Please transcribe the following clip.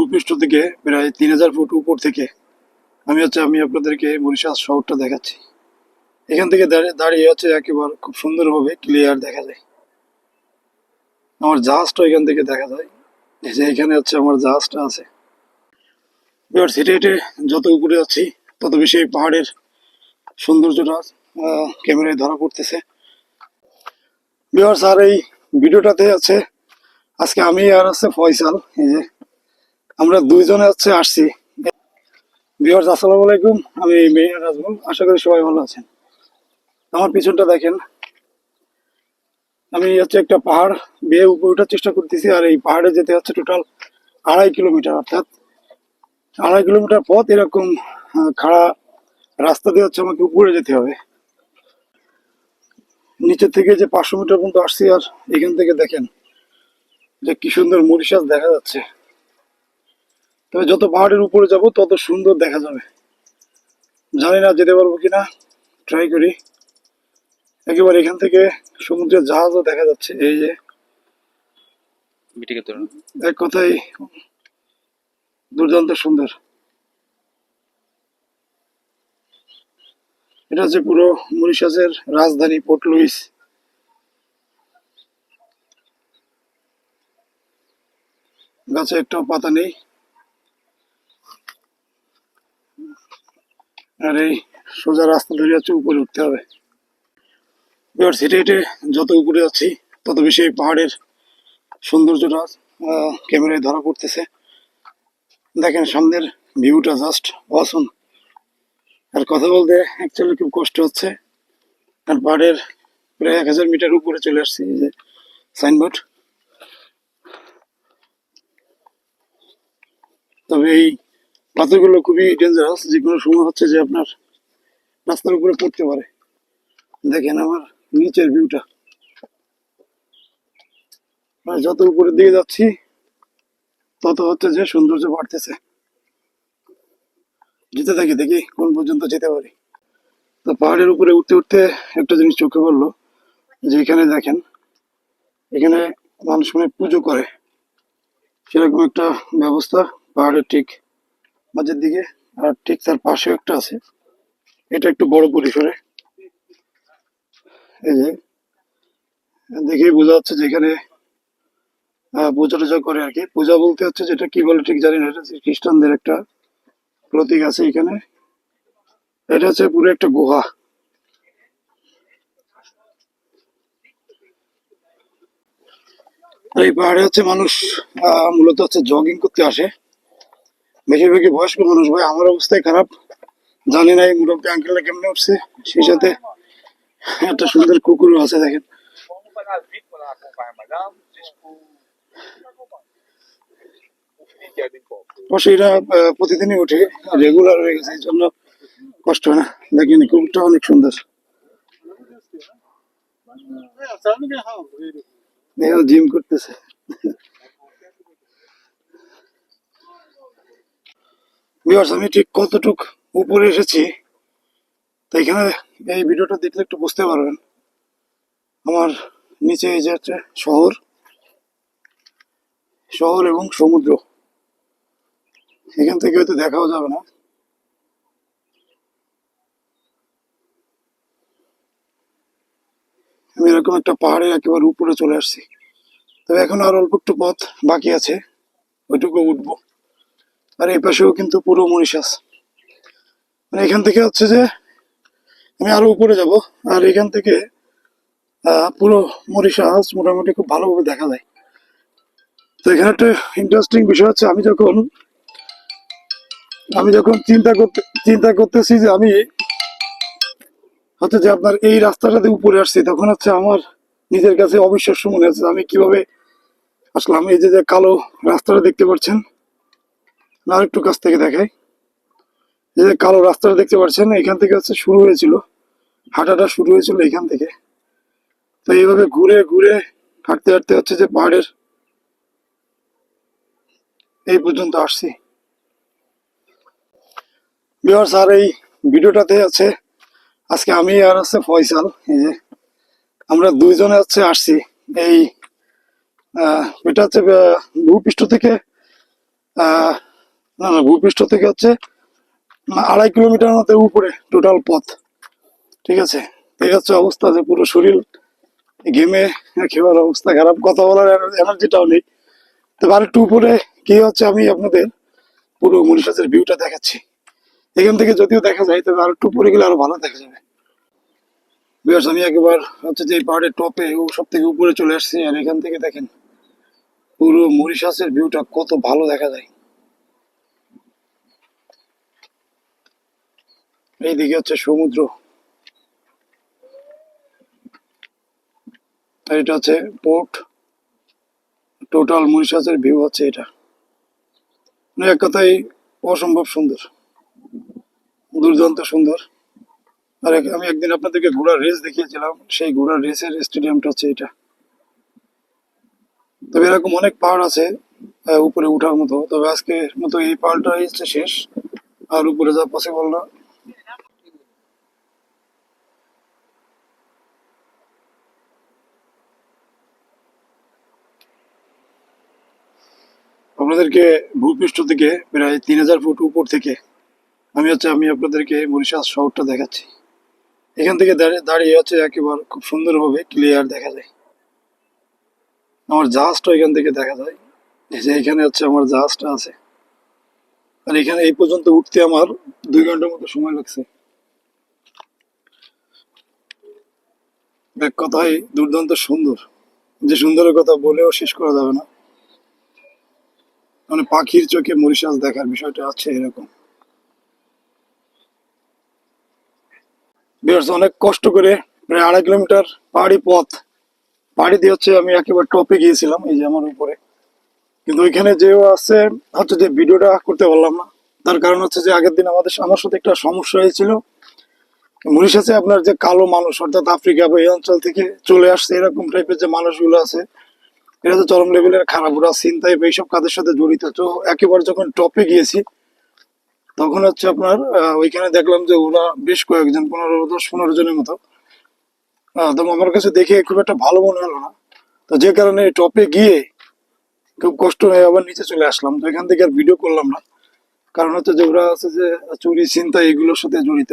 ভূপৃষ্ঠ থেকে প্রায় 3000 ফুট উপর থেকে আমি আপনাদেরকে মরিশাস শহরটা দেখাচ্ছি। এখান থেকে দাঁড়িয়ে একেবারে খুব সুন্দরভাবে ক্লিয়ার দেখা যায়। আমার জাহাজটা এখান থেকে দেখা যায়, এই যে এখানে আমার জাহাজটা আছে। এবার হেঁটে হেঁটে যত উপরে যাচ্ছি তত বেশি এই পাহাড়ের সৌন্দর্যটা ক্যামেরায় ধরা পড়তেছে। বিহার আর এই ভিডিওটাতে আজকে আমি আর ফয়সাল, এই যে আমরা দুইজনে আসছি। বিহার আসসালামু আলাইকুম, আমি মেহের নাজমুল, আশা করি সবাই ভালো আছেন। আমার পিছনটা দেখেন, আমি একটা পাহাড় বেয়ে উপরে ওঠার চেষ্টা করতেছি। আর এই পাহাড়ে যেতে টোটাল 2.5 কিলোমিটার, অর্থাৎ 2.5 কিলোমিটার পথ এরকম খাড়া রাস্তা দিয়ে আমাকে উপরে যেতে হবে। নিচের থেকে যে 500 মিটার পর্যন্ত আসছি, আর এখান থেকে দেখেন যে কি সুন্দর মরিশাস দেখা যাচ্ছে। তবে যত পাহাড়ের উপরে যাব তত সুন্দর দেখা যাবে। জানি না যেতে পারবো কিনা, ট্রাই করি। একেবারে এখান থেকে সমুদ্রের জাহাজও দেখা যাচ্ছে। এই যে এক কথাই দুর্দান্ত সুন্দর। এটা পুরো মরিশাসের রাজধানী পোর্ট লুইস। গাছে একটাও পাতা নেই। আর এই সোজা রাস্তা ধরে উপরে উঠতে হবে। এবার হেঁটে হেঁটে যত উপরে যাচ্ছি তত বেশি এই পাহাড়ের সৌন্দর্যটা ক্যামেরায় ধরা পড়তেছে। দেখেন সামনের ভিউটা জাস্ট অসম। আর কথা বলতে অ্যাকচুয়ালি খুব কষ্ট হচ্ছে, আর পাহাড়ের প্রায় 1000 মিটার উপরে চলে আসছি। এই যে সাইনবোর্ড। তবে এই পাথরগুলো খুবই ডেঞ্জারাস, যে কোনো সময় যে আপনার রাস্তার উপরে পড়তে পারে। দেখেন আমার নিচের ভিউটা। যত উপরের দিকে যাচ্ছি তত যে সৌন্দর্য বাড়তেছে। যেতে থাকি, দেখি কোন পর্যন্ত যেতে পারি। তো পাহাড়ের উপরে উঠতে উঠতে একটা জিনিস চোখে পড়লো, যে এখানে দেখেন, এখানে মানুষ পুজো করে, সেরকম একটা ব্যবস্থা পাহাড়ের ঠিক মাঝের দিকে। আর ঠিক তার পাশেও একটা আছে, এটা একটু বড় পরিসরে। এই যে দেখেই বোঝা যাচ্ছে যে এখানে পূজা টুজা করে আর কি। পূজা বলতে যেটা কি বলে ঠিক জানি না, এটা খ্রিস্টানদের একটা প্রতীক আছে এখানে। এটা পুরো একটা গুহা। এই পাহাড়ে মানুষ মূলত জগিং করতে আসে, বেশিরভাগই বয়স্ক মানুষ। ভাই আমার অবস্থায় খারাপ, জানি না এই মুরব্বী আঙ্কেলটা কেমনে উঠছে। সেই সাথে একটা সুন্দর কুকুরও আছে, দেখেন। অবশ্যই এরা প্রতিদিনই উঠে, রেগুলার হয়ে গেছে, এই জন্য কষ্ট হয় না। দেখেন কুকুরটা অনেক সুন্দর, জিম করতেছে। আমি ঠিক কতটুক উপরে এসেছি, তো এখানে এই ভিডিওটা দেখলে একটু বুঝতে পারবেন। আমার নিচে এই যে শহর এবং সমুদ্র, এখান থেকে হয়তো দেখাও যাবে না। আমি এরকম একটা পাহাড়ের একেবারে উপরে চলে আসছি। তবে এখন আর অল্প একটু পথ বাকি আছে, ওইটুকু উঠবো। আর এই পাশেও কিন্তু পুরো মরিশাস। মানে এখান থেকে যে আমি আরো উপরে যাব, আর এখান থেকে পুরো মরিশাস মোটামুটি খুব ভালোভাবে দেখা যায়। তো এখানে একটা ইন্টারেস্টিং বিষয় আমি যখন চিন্তা করতেছি যে আমি যে আপনার এই রাস্তাটাতে উপরে আসছি, তখন আমার নিজের কাছে অবিশ্বাস্য মনে হচ্ছে আমি কিভাবে আসলাম। এই যে কালো রাস্তাটা দেখতে পাচ্ছেন, আর একটু কাছ থেকে দেখাই। এই যে কালো রাস্তাটা দেখতে পাচ্ছেন, এখান থেকে শুরু হয়েছিল হাঁটাটা, শুরু হয়েছিল এখান থেকে। তো এইভাবে ঘুরে ঘুরে হাঁটতে হাঁটতে যে পাহাড়ের এই পর্যন্ত আসছি। বিহার আর এই ভিডিওটাতে আজকে আমি আর ফয়সাল, এই যে আমরা দুইজনে আসছি। এই এটা ভূপৃষ্ঠ থেকে না না, ভূপৃষ্ঠ থেকে হচ্ছে 2.5 কিলোমিটার মতো উপরে টোটাল পথ। ঠিক আছে, এই হচ্ছে অবস্থা, যে পুরো শরীর ঘেমে একেবারে অবস্থা খারাপ, কথা বলার এনার্জিটাও নেই। তবে আরেকটু উপরে গিয়ে হচ্ছে আমি আপনাদের পুরো মরিশাসের ভিউটা দেখাচ্ছি। এখান থেকে যদিও দেখা যায়, তবে আরেকটু উপরে গেলে আরো ভালো দেখা যাবে। বিকজ আমি একবার হচ্ছে যে পাহাড়ের টপে সব থেকে উপরে চলে আসছি, আর এখান থেকে দেখেন পুরো মরিশাসের ভিউটা কত ভালো দেখা যায়। এইদিকে হচ্ছে সমুদ্র, আর এটা হচ্ছে পোর্ট। টোটাল মরিশাসের ভিউ হচ্ছে এটা, মানে এক কথায় অসম্ভব সুন্দর, দুর্দান্ত সুন্দর। আর আমি একদিন আপনাদেরকে ঘোড়ার রেস দেখিয়েছিলাম, সেই ঘোড়ার রেসের স্টেডিয়ামটা হচ্ছে এটা। তবে এরকম অনেক পাহাড় আছে উপরে উঠার মতো, তবে আজকে মতো এই পাহাড়টাই হচ্ছে শেষ, আর উপরে যাওয়া পসিবল না। আপনাদেরকে ভূপৃষ্ঠ থেকে প্রায় 3000 ফুট উপর থেকে আমি আপনাদেরকে মরিশাস শহরটা দেখাচ্ছি। এখান থেকে দাঁড়িয়ে হচ্ছে একেবারে খুব সুন্দরভাবে ক্লিয়ার দেখা যায়। আমার জাহাজটা এখান থেকে দেখা যায়, এই যে এখানে হচ্ছে আমার জাহাজটা আছে। আর এখানে এই পর্যন্ত উঠতে আমার 2 ঘন্টার মতো সময় লাগছে। এক কথায় দুর্দান্ত সুন্দর, যে সুন্দরের কথা বলেও শেষ করা যাবে না। মানে পাখির চোখে মরিশাস দেখার বিষয়টা আছে এরকম। বেশ অনেক কষ্ট করে প্রায় 2.5 কিলোমিটার পাহাড়ি পথ পাড়ি দিয়ে হচ্ছে আমি একেবারে টপে গিয়েছিলাম, এই যে আমার উপরে। কিন্তু ওইখানে যে আছে হচ্ছে যে ভিডিওটা করতে পারলাম না। তার কারণ হচ্ছে যে আগের দিন আমার সাথে একটা সমস্যা হয়েছিল। মরিশাসে আপনার যে কালো মানুষ, অর্থাৎ আফ্রিকা বা এই অঞ্চল থেকে চলে আসছে এরকম টাইপের যে মানুষগুলো আছে, এটা তো চরম লেভেলের খারাপ, ওরা ছিনতাই বা এইসব কাজের সাথে জড়িত। তো একেবারে যখন টপে গিয়েছি, তখন হচ্ছে আপনার ওইখানে দেখলাম যে ওরা বেশ কয়েকজন, 10-15 জনের মতো। তো আমার কাছে দেখে খুব একটা ভালো মনে হলো না। তো যে কারণে টপে গিয়ে খুব কষ্ট হয়ে আবার নিচে চলে আসলাম। তো এখান থেকে আর ভিডিও করলাম না, কারণ হচ্ছে যে ওরা আছে যে চুরি ছিনতাই এগুলোর সাথে জড়িত।